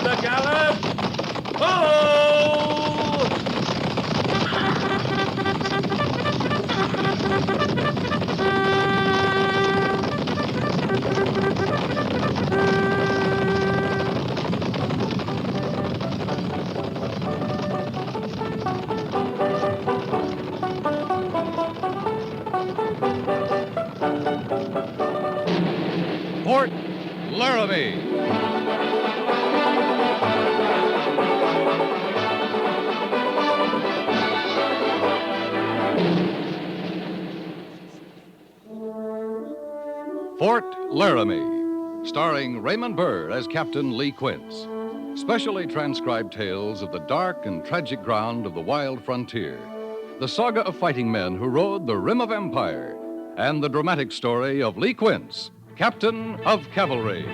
the gallop! Ho! Fort Laramie. Fort Laramie, starring Raymond Burr as Captain Lee Quince. Specially transcribed tales of the dark and tragic ground of the wild frontier. The saga of fighting men who rode the rim of empire. And the dramatic story of Lee Quince, Captain of Cavalry.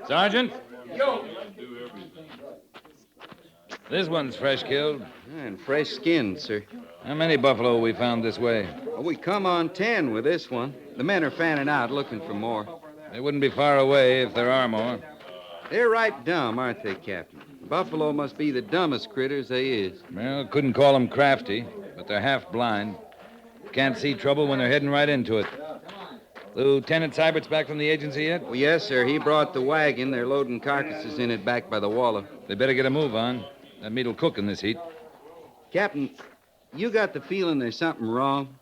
Sergeant? This one's fresh killed. And fresh skinned, sir. How many buffalo we found this way? Well, we come on 10 with this one. The men are fanning out looking for more. They wouldn't be far away if there are more. They're right dumb, aren't they, Captain? Buffalo must be the dumbest critters they is. Well, couldn't call them crafty, but they're half blind. Can't see trouble when they're heading right into it. Lieutenant Seibert's back from the agency yet? Well, yes, sir. He brought the wagon. They're loading carcasses in it back by the Waller. They better get a move on. That meat'll cook in this heat. Captain, you got the feeling there's something wrong?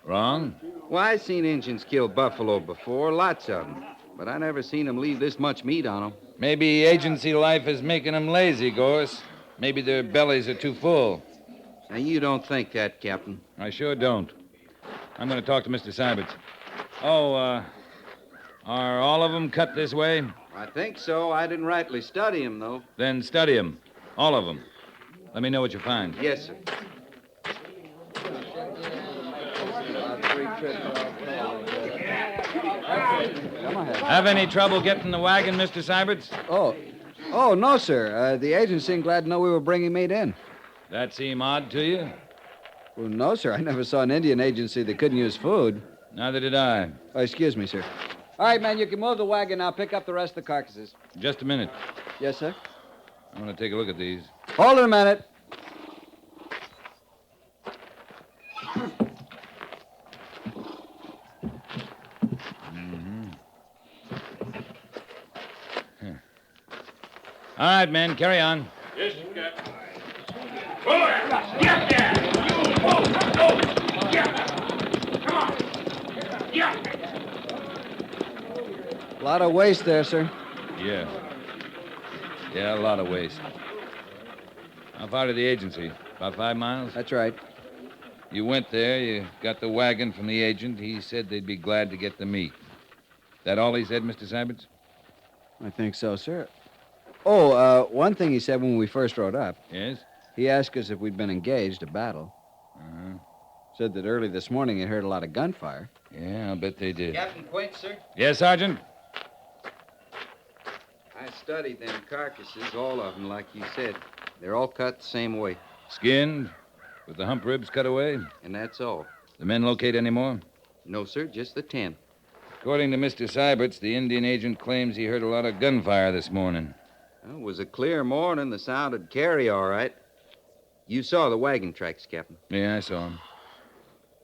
Wrong? Well, I've seen Injuns kill buffalo before, lots of them. But I never seen them leave this much meat on them. Maybe agency life is making them lazy, Gorse. Maybe their bellies are too full. Now, you don't think that, Captain. I sure don't. I'm going to talk to Mr. Seiberts. Oh, are all of them cut this way? I think so. I didn't rightly study them, though. Then study them. All of them. Let me know what you find. Yes, sir. Have any trouble getting the wagon, Mr. Seiberts? Oh, no, sir. The agent seemed glad to know we were bringing meat in. That seem odd to you? Well, no, sir. I never saw an Indian agency that couldn't use food. Neither did I. Oh, excuse me, sir. All right, man, you can move the wagon now. Pick up the rest of the carcasses. Just a minute. Yes, sir. I want to take a look at these. Hold it a minute. All right, men, carry on. Yes, Captain. Get there! You! Oh! Yeah! Come on! Yeah! A lot of waste there, sir. Yeah. Yeah, a lot of waste. How far to the agency? About 5 miles? That's right. You went there, you got the wagon from the agent. He said they'd be glad to get the meat. That all he said, Mr. Seiberts? I think so, sir. Oh, one thing he said when we first rode up. Yes? He asked us if we'd been engaged a battle. Uh-huh. Said that early this morning he'd heard a lot of gunfire. Yeah, I'll bet they did. Captain Quince, sir? Yes, Sergeant? I studied them carcasses, all of them, like you said. They're all cut the same way. Skinned? With the hump ribs cut away? And that's all. The men locate any more? No, sir, just the 10. According to Mr. Seiberts, the Indian agent claims he heard a lot of gunfire this morning. Well, it was a clear morning. The sound would carry all right. You saw the wagon tracks, Captain. Yeah, I saw him.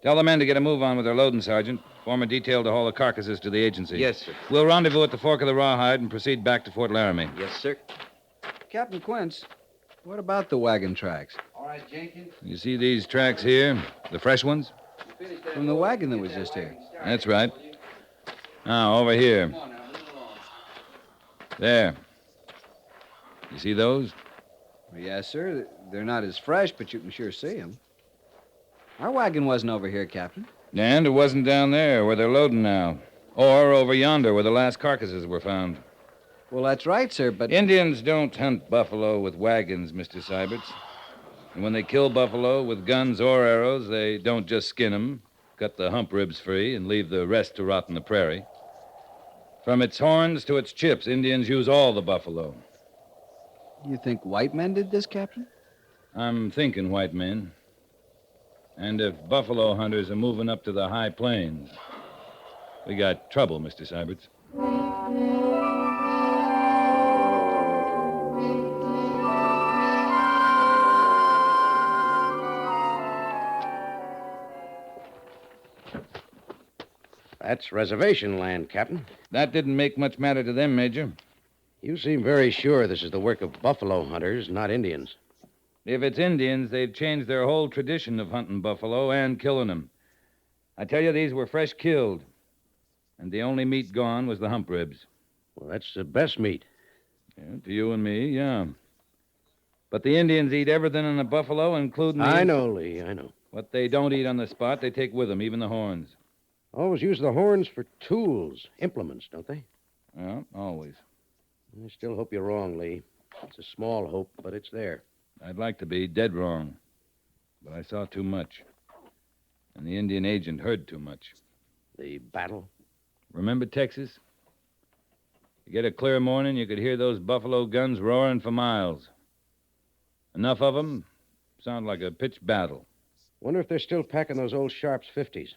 Tell the men to get a move on with their loading, Sergeant. Form a detail to haul the carcasses to the agency. Yes, sir. We'll rendezvous at the fork of the Rawhide and proceed back to Fort Laramie. Yes, sir. Captain Quince, what about the wagon tracks? All right, Jenkins. You see these tracks here? The fresh ones? From the wagon that was just here. That's right. Now, over here. There. You see those? Yes, sir. They're not as fresh, but you can sure see them. Our wagon wasn't over here, Captain. And it wasn't down there where they're loading now. Or over yonder where the last carcasses were found. Well, that's right, sir, but... Indians don't hunt buffalo with wagons, Mr. Seiberts. And when they kill buffalo with guns or arrows, they don't just skin them, cut the hump ribs free, and leave the rest to rot in the prairie. From its horns to its chips, Indians use all the buffalo. You think white men did this, Captain? I'm thinking white men. And if buffalo hunters are moving up to the high plains, we got trouble, Mr. Syberts. That's reservation land, Captain. That didn't make much matter to them, Major. You seem very sure this is the work of buffalo hunters, not Indians. If it's Indians, they've changed their whole tradition of hunting buffalo and killing them. I tell you, these were fresh killed. And the only meat gone was the hump ribs. Well, that's the best meat. Yeah, to you and me, yeah. But the Indians eat everything on the buffalo, including I know, Lee, I know. what they don't eat on the spot, they take with them, even the horns. Always use the horns for tools, implements, don't they? Yeah, always. I still hope you're wrong, Lee. It's a small hope, but it's there. I'd like to be dead wrong. But I saw too much. And the Indian agent heard too much. The battle? Remember Texas? You get a clear morning, you could hear those buffalo guns roaring for miles. Enough of them sound like a pitched battle. Wonder if they're still packing those old Sharps 50s.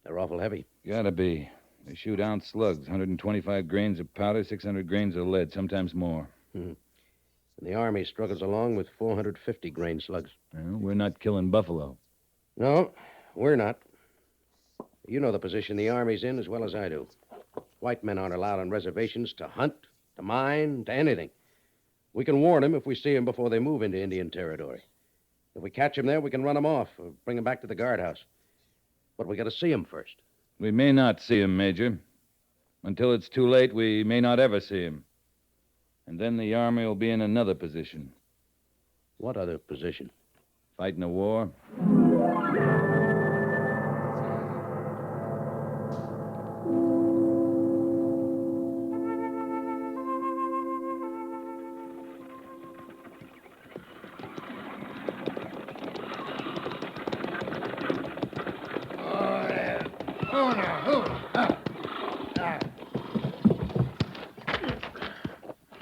They're awful heavy. Gotta be. They shoot ounce slugs, 125 grains of powder, 600 grains of lead, sometimes more. And the Army struggles along with 450 grain slugs. Well, we're not killing buffalo. No, we're not. You know the position the Army's in as well as I do. White men aren't allowed on reservations to hunt, to mine, to anything. We can warn them if we see them before they move into Indian territory. If we catch them there, we can run them off or bring them back to the guardhouse. But we got to see them first. We may not see him, Major. Until it's too late, we may not ever see him. And then the Army will be in another position. What other position? Fighting a war.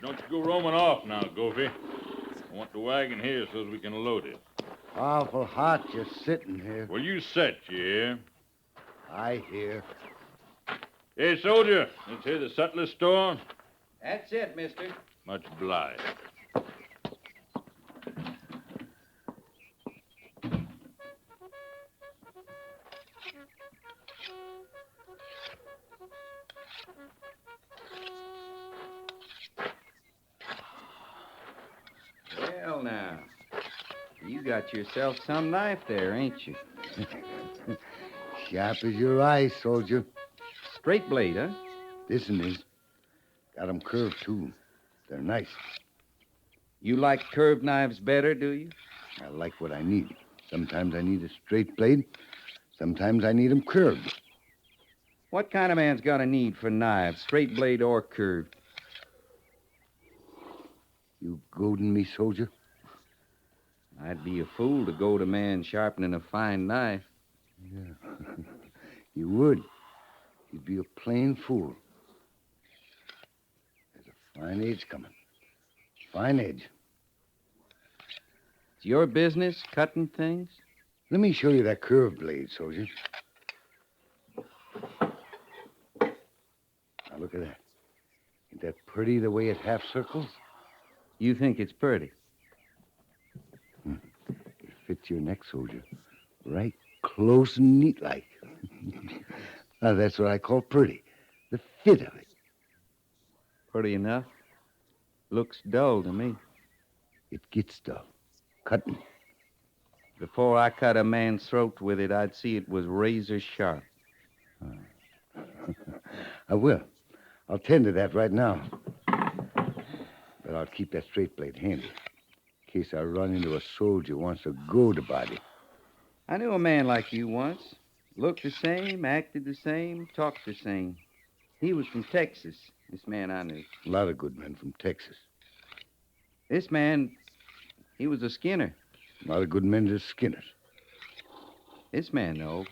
Don't you go roaming off now, Goofy. I want the wagon here so that we can load it. Awful hot just sitting here. Well, you set, you hear? I hear. Hey, soldier, this here the sutler store? That's it, mister. Much obliged. Well, now, you got yourself some knife there, ain't you? Sharp as your eyes, soldier. Straight blade, huh? This one is. Got 'em curved, too. They're nice. You like curved knives better, do you? I like what I need. Sometimes I need a straight blade. Sometimes I need 'em curved. What kind of man's got a need for knives, straight blade or curved? You goading me, soldier? I'd be a fool to goad a man sharpening a fine knife. Yeah. You would. You'd be a plain fool. There's a fine edge coming. Fine edge. It's your business, cutting things? Let me show you that curved blade, soldier. Now, look at that. Ain't that pretty the way it half circles? You think it's pretty? It fits your neck, soldier. Right close and neat like. Now, that's what I call pretty. The fit of it. Pretty enough. Looks dull to me. It gets dull. Cutting. Before I cut a man's throat with it, I'd see it was razor sharp. I will. I'll tend to that right now. But I'll keep that straight blade handy. In case I run into a soldier who wants to goad a body. I knew a man like you once. Looked the same, acted the same, talked the same. He was from Texas, this man I knew. A lot of good men from Texas. This man, he was a skinner. A lot of good men are skinners. This man, though,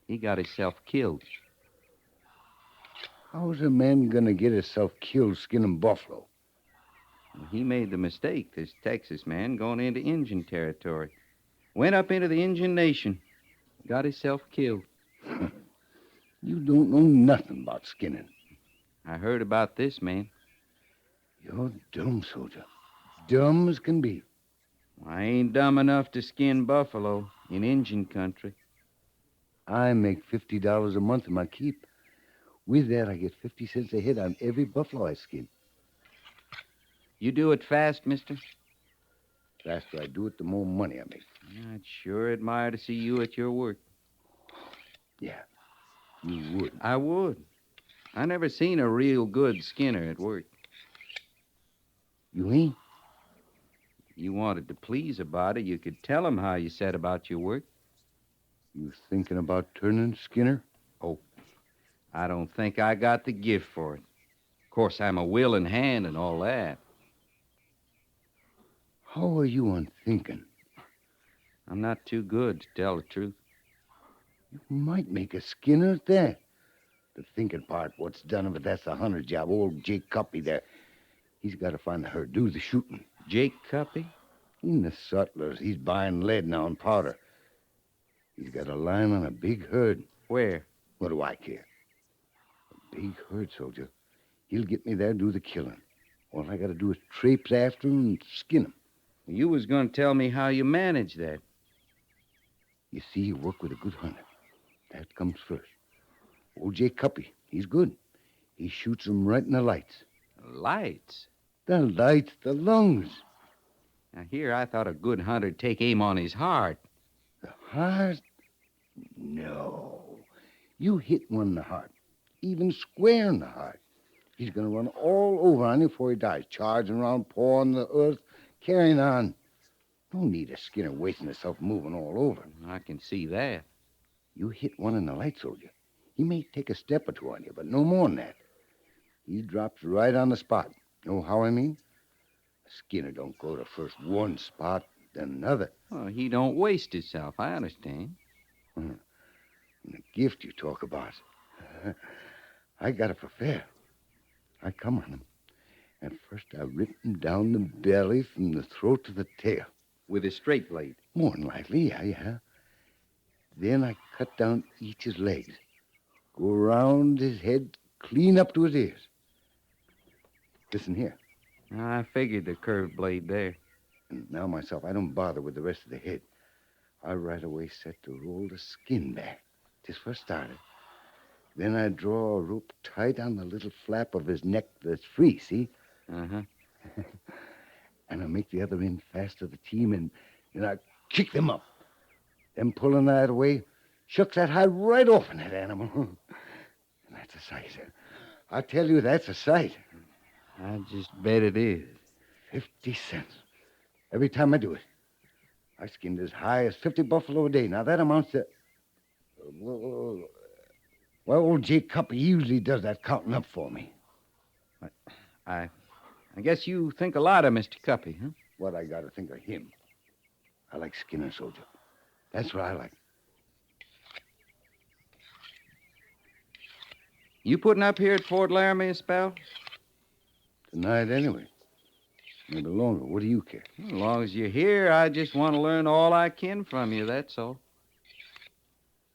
he got himself killed. How's a man gonna get himself killed skinning buffalo? He made the mistake, this Texas man, going into Injun territory. Went up into the Injun Nation. Got himself killed. You don't know nothing about skinning. I heard about this, man. You're dumb, soldier. Dumb as can be. I ain't dumb enough to skin buffalo in Injun country. I make $50 a month in my keep. With that, I get 50 cents a head on every buffalo I skin. You do it fast, mister? The faster I do it, the more money I make. I'd sure admire to see you at your work. Yeah, you would. I would. I never seen a real good skinner at work. You ain't? You wanted to please a body, you could tell him how you set about your work. You thinking about turning skinner? Oh, I don't think I got the gift for it. Of course, I'm a willing hand and all that. How are you on thinking? I'm not too good, to tell the truth. You might make a skinner at that. The thinking part, what's done of it, that's the hunter job. Old Jake Cuppy there. He's got to find the herd, do the shooting. Jake Cuppy? In the sutlers, he's buying lead now and powder. He's got a line on a big herd. Where? What do I care? A big herd, soldier. He'll get me there, do the killing. All I got to do is traipse after him and skin him. You was going to tell me how you manage that. You see, you work with a good hunter. That comes first. Old Jake Cuppy, he's good. He shoots them right in the lights. Lights? The lights, the lungs. Now, here I thought a good hunter'd take aim on his heart. The heart? No. You hit one in the heart, even square in the heart. He's going to run all over on you before he dies, charging around, pawing the earth, carrying on. No need a skinner wasting himself moving all over. I can see that. You hit one in the light, soldier. He may take a step or two on you, but no more than that. He drops right on the spot. Know how I mean? A skinner don't go to first one spot, then another. Oh, he don't waste himself, I understand. And the gift you talk about. I got it for fair. I come on him. And first I rip him down the belly from the throat to the tail. With a straight blade? More than likely, yeah. Then I cut down each his legs. Go around his head, clean up to his ears. Listen here. I figured the curved blade there. And now myself, I don't bother with the rest of the head. I right away set to roll the skin back, just first started. Then I draw a rope tight on the little flap of his neck that's free, see? Uh-huh. And I make the other end fast to the team, and I kick them up. Then pulling that away, shucks that hide right off in that animal. And that's a sight. I tell you, that's a sight. I just bet it is. 50 cents. Every time I do it. I skinned as high as 50 buffalo a day. Now, that amounts to... Well, old Jake Cuppy usually does that counting up for me. I guess you think a lot of Mr. Cuppy, huh? What I got to think of him. I like skinning, soldier. That's what I like. You putting up here at Fort Laramie a spell? Tonight, anyway. Maybe longer. What do you care? As long as you're here, I just want to learn all I can from you, that's all.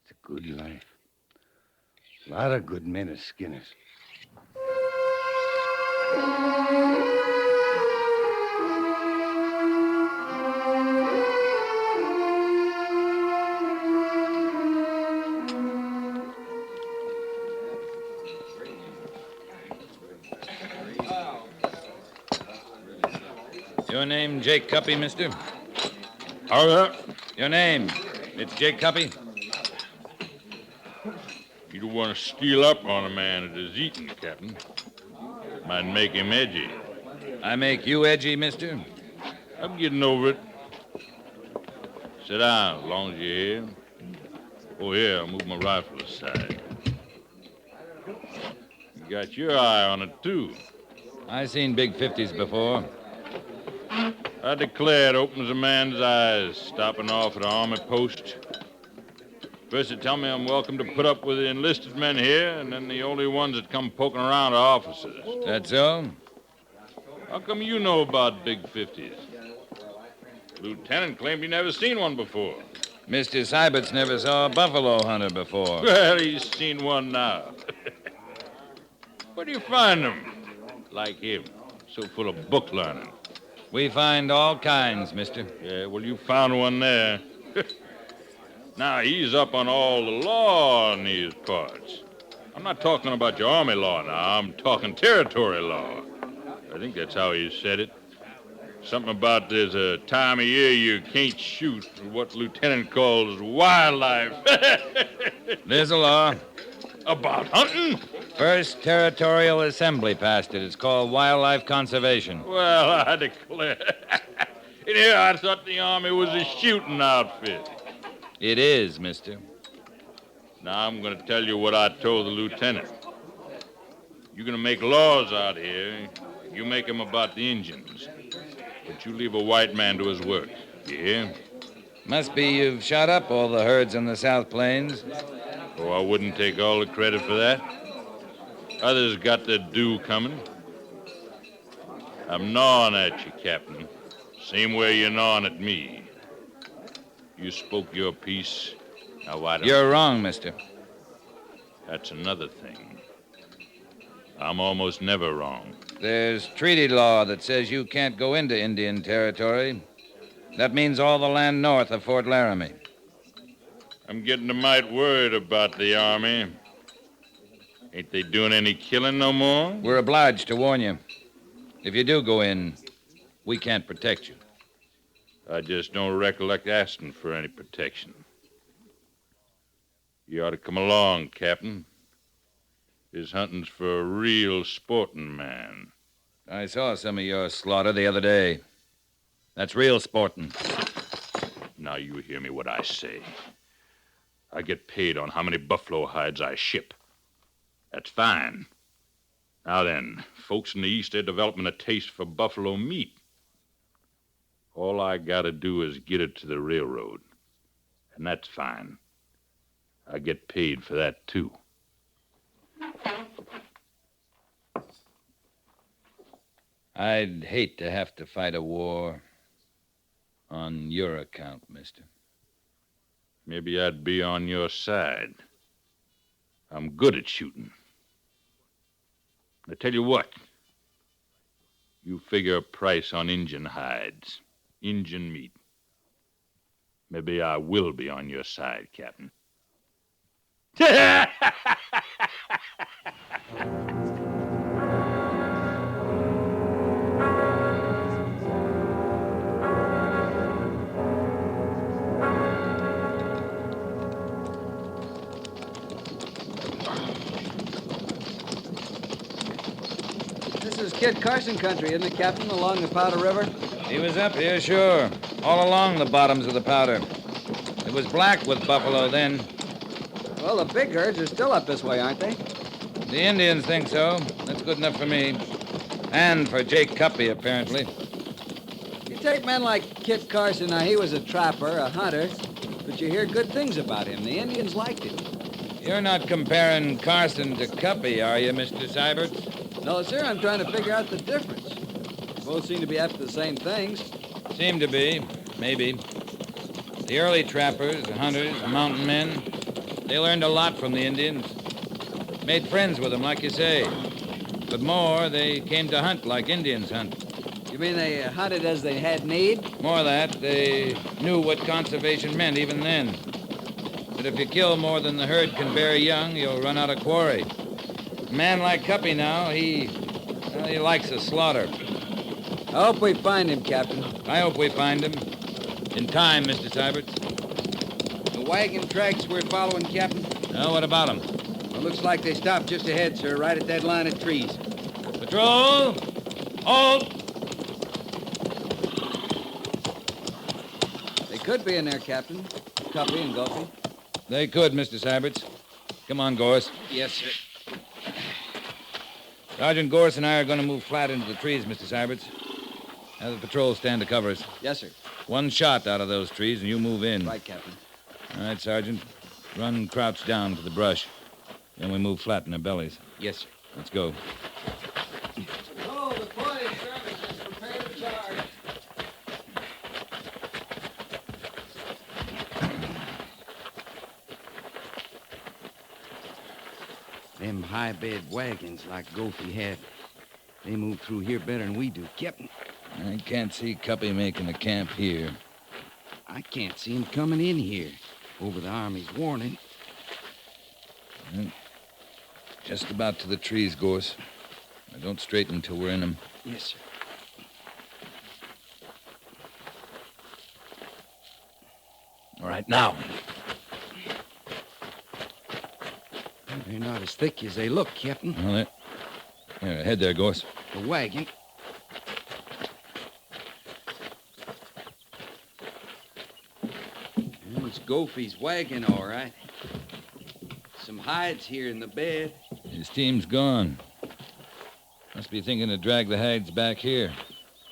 It's a good life. A lot of good men as skinners. Your name, Jake Cuppy, mister? How that? Your name. It's Jake Cuppy? You don't want to steal up on a man that is eating, Captain. Might make him edgy. I make you edgy, mister? I'm getting over it. Sit down as long as you're here. Oh, yeah, I'll move my rifle aside. You got your eye on it, too. I seen big 50s before. I declare it opens a man's eyes, stopping off at an army post. First they tell me I'm welcome to put up with the enlisted men here, and then the only ones that come poking around are officers. That so? How come you know about big 50s? Lieutenant claimed he never seen one before. Mr. Sybert's never saw a buffalo hunter before. Well, he's seen one now. Where do you find them? Like him, so full of book learning. We find all kinds, mister. Yeah, well, you found one there. Now, he's up on all the law in these parts. I'm not talking about your army law now. I'm talking territory law. I think that's how he said it. Something about there's a time of year you can't shoot what Lieutenant calls wildlife. There's a law. About hunting? First Territorial Assembly passed it. It's called Wildlife Conservation. Well, I declare. In here, I thought the Army was a shooting outfit. It is, mister. Now, I'm going to tell you what I told the lieutenant. You're going to make laws out here. You make them about the Indians. But you leave a white man to his work. You hear? Must be you've shot up all the herds in the South Plains. Oh, I wouldn't take all the credit for that. Others got their due coming. I'm gnawing at you, Captain. Same way you're gnawing at me. You spoke your piece. Now, why don't You're wrong, mister. That's another thing. I'm almost never wrong. There's treaty law that says you can't go into Indian territory. That means all the land north of Fort Laramie. I'm getting a mite worried about the Army. Ain't they doing any killing no more? We're obliged to warn you. If you do go in, we can't protect you. I just don't recollect asking for any protection. You ought to come along, Captain. This hunting's for a real sporting man. I saw some of your slaughter the other day. That's real sporting. Now you hear me what I say. I get paid on how many buffalo hides I ship. That's fine. Now then, folks in the East, they're developing a taste for buffalo meat. All I gotta do is get it to the railroad. And that's fine. I get paid for that, too. I'd hate to have to fight a war on your account, mister. Maybe I'd be on your side. I'm good at shooting. I tell you what. You figure a price on Injun hides, Injun meat. Maybe I will be on your side, Captain. This is Kit Carson country, isn't it, Captain, along the Powder River? He was up here, sure. All along the bottoms of the Powder. It was black with buffalo then. Well, the big herds are still up this way, aren't they? The Indians think so. That's good enough for me. And for Jake Cuppy, apparently. You take men like Kit Carson, now he was a trapper, a hunter, but you hear good things about him. The Indians liked him. You're not comparing Carson to Cuppy, are you, Mr. Sybert? No, sir, I'm trying to figure out the difference. Both seem to be after the same things. Seem to be, maybe. The early trappers, the hunters, the mountain men, they learned a lot from the Indians. Made friends with them, like you say. But more, they came to hunt like Indians hunt. You mean they hunted as they had need? More of that, they knew what conservation meant even then. That if you kill more than the herd can bear young, you'll run out of quarry. A man like Cuppy now, he likes a slaughter. I hope we find him, Captain. I hope we find him. In time, Mr. Sybert. The wagon tracks we're following, Captain? Now, what about them? Well, looks like they stopped just ahead, sir, right at that line of trees. Patrol! Halt! They could be in there, Captain. Cuppy and Gulpy. They could, Mr. Syberts. Come on, Gorse. Yes, sir. Sergeant Gorse and I are going to move flat into the trees, Mr. Syberts. Have the patrol stand to cover us. Yes, sir. One shot out of those trees and you move in. Right, Captain. All right, Sergeant. Run crouch down to the brush. Then we move flat in their bellies. Yes, sir. Let's go. Oh, the boys, skirmishers, prepare to charge. Them high-bed wagons like Gophie had, they move through here better than we do, Captain. I can't see Cuppy making a camp here. I can't see him coming in here over the Army's warning. Just about to the trees, Gorse. Now, don't straighten until we're in them. Yes, sir. All right, now. They're not as thick as they look, Captain. Well, here, ahead there, Gorse. The wagon. Well, it's Gophie's wagon, all right. Some hides here in the bed. His team's gone. Must be thinking to drag the hides back here.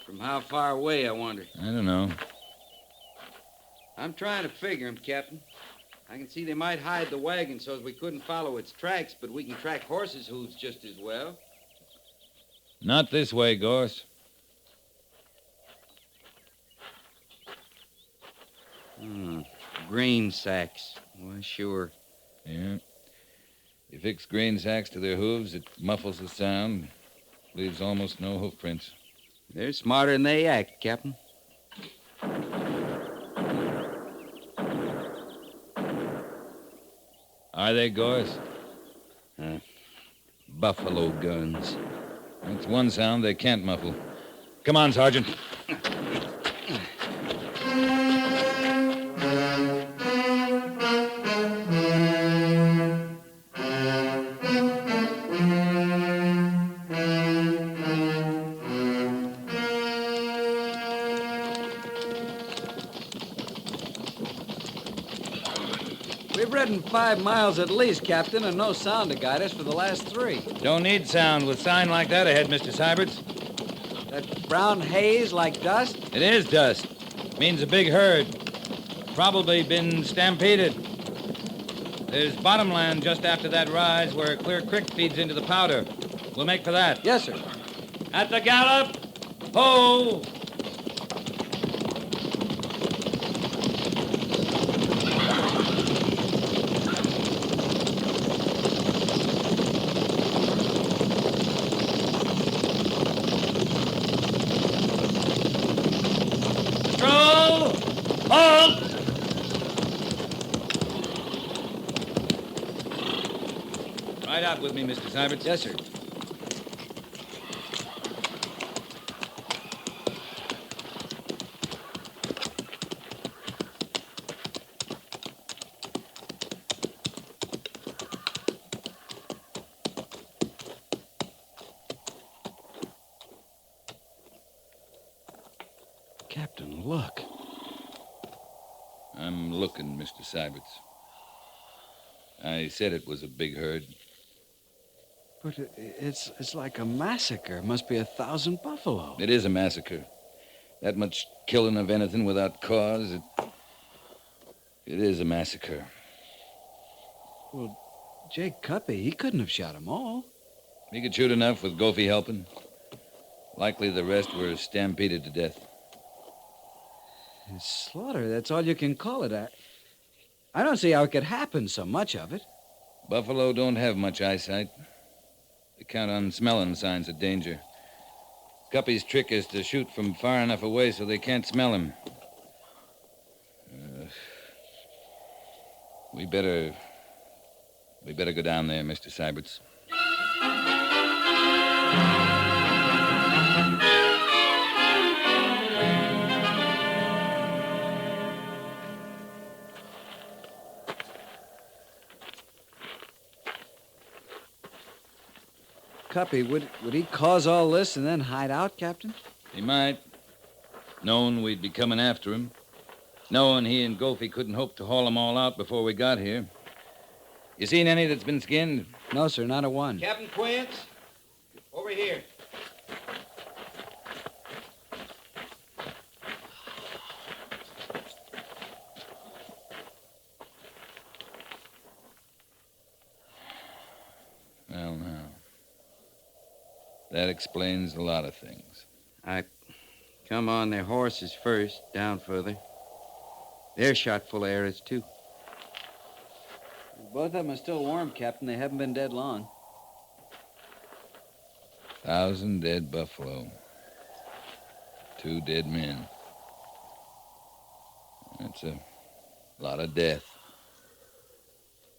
From how far away, I wonder? I don't know. I'm trying to figure 'em, Captain. I can see they might hide the wagon so as we couldn't follow its tracks, but we can track horses' hooves just as well. Not this way, Gorse. Grain sacks. Well, sure. Yeah. You fix grain sacks to their hooves, it muffles the sound, leaves almost no hoof prints. They're smarter than they act, Captain. Are they, Gorse? Buffalo guns. That's one sound they can't muffle. Come on, Sergeant. We've ridden 5 miles at least, Captain, and no sound to guide us for the last 3. Don't need sound with sign like that ahead, Mr. Syberts. That brown haze like dust? It is dust. Means a big herd. Probably been stampeded. There's bottomland just after that rise where Clear Creek feeds into the Powder. We'll make for that. Yes, sir. At the gallop! Ho! Patrol! Halt! Ride out with me, Mr. Syberts. Yes, sir. Captain, look. I'm looking, Mr. Syberts. I said it was a big herd. But it's like a massacre. Must be 1,000 buffalo. It is a massacre. That much killing of anything without cause, it is a massacre. Well, Jake Cuppy, he couldn't have shot 'em all. He could shoot enough with Gophie helping. Likely the rest were stampeded to death. Slaughter, that's all you can call it. I don't see how it could happen, so much of it. Buffalo don't have much eyesight. They count on smelling signs of danger. Cuppy's trick is to shoot from far enough away so they can't smell him. We better go down there, Mr. Syberts. Cuppy, would he cause all this and then hide out, Captain? He might. Knowing we'd be coming after him. Knowing he and Gophie couldn't hope to haul them all out before we got here. You seen any that's been skinned? No, sir, not a one. Captain Quince, over here. Well, now. That explains a lot of things. Come on their horses first, down further. They're shot full of arrows, too. Both of them are still warm, Captain. They haven't been dead long. 1,000 dead buffalo. 2 dead men. That's a lot of death.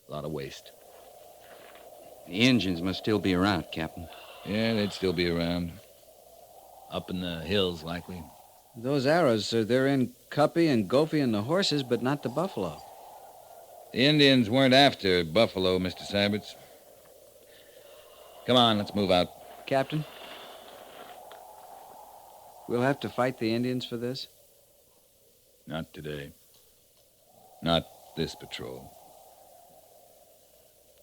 A lot of waste. The Indians must still be around, Captain. Yeah, they'd still be around. Up in the hills, likely. Those arrows, sir, they're in Cuppy and Gophie and the horses, but not the buffalo. The Indians weren't after buffalo, Mr. Syberts. Come on, let's move out. Captain? We'll have to fight the Indians for this? Not today. Not this patrol.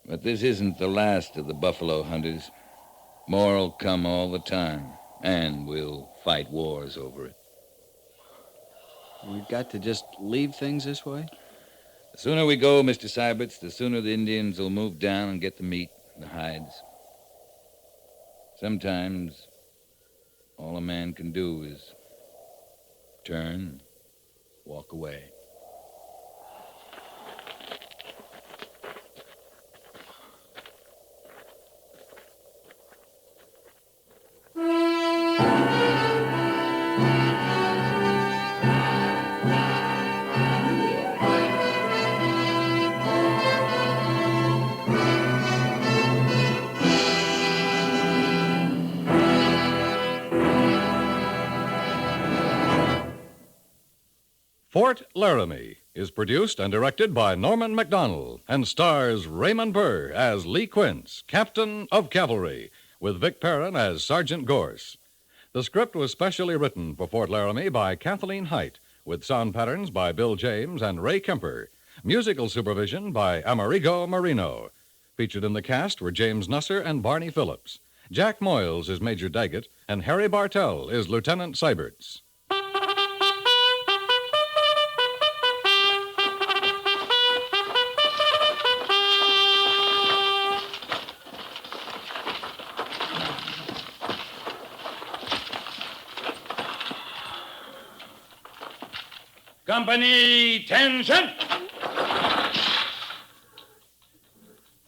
But this isn't the last of the buffalo hunters. More'll come all the time, and we'll fight wars over it. We've got to just leave things this way? The sooner we go, Mr. Syberts, the sooner the Indians will move down and get the meat and the hides. Sometimes all a man can do is turn, walk away. Fort Laramie is produced and directed by Norman Macdonnell and stars Raymond Burr as Lee Quince, Captain of Cavalry, with Vic Perrin as Sergeant Gorse. The script was specially written for Fort Laramie by Kathleen Height, with sound patterns by Bill James and Ray Kemper. Musical supervision by Amerigo Marino. Featured in the cast were James Nusser and Barney Phillips. Jack Moyles is Major Daggett, and Harry Bartell is Lieutenant Syberts. Company, tension!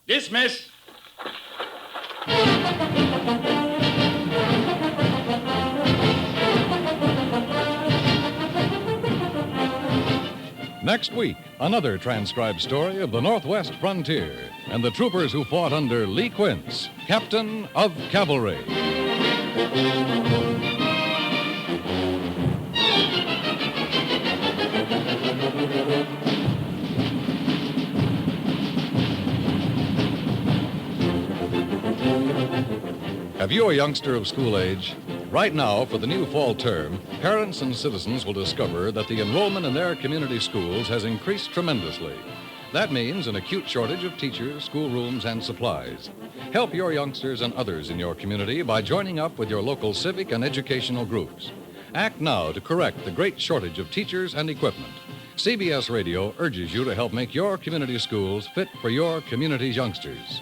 Dismiss. Next week, another transcribed story of the Northwest frontier and the troopers who fought under Lee Quince, Captain of Cavalry. Have you a youngster of school age? Right now, for the new fall term, parents and citizens will discover that the enrollment in their community schools has increased tremendously. That means an acute shortage of teachers, schoolrooms, and supplies. Help your youngsters and others in your community by joining up with your local civic and educational groups. Act now to correct the great shortage of teachers and equipment. CBS Radio urges you to help make your community schools fit for your community's youngsters.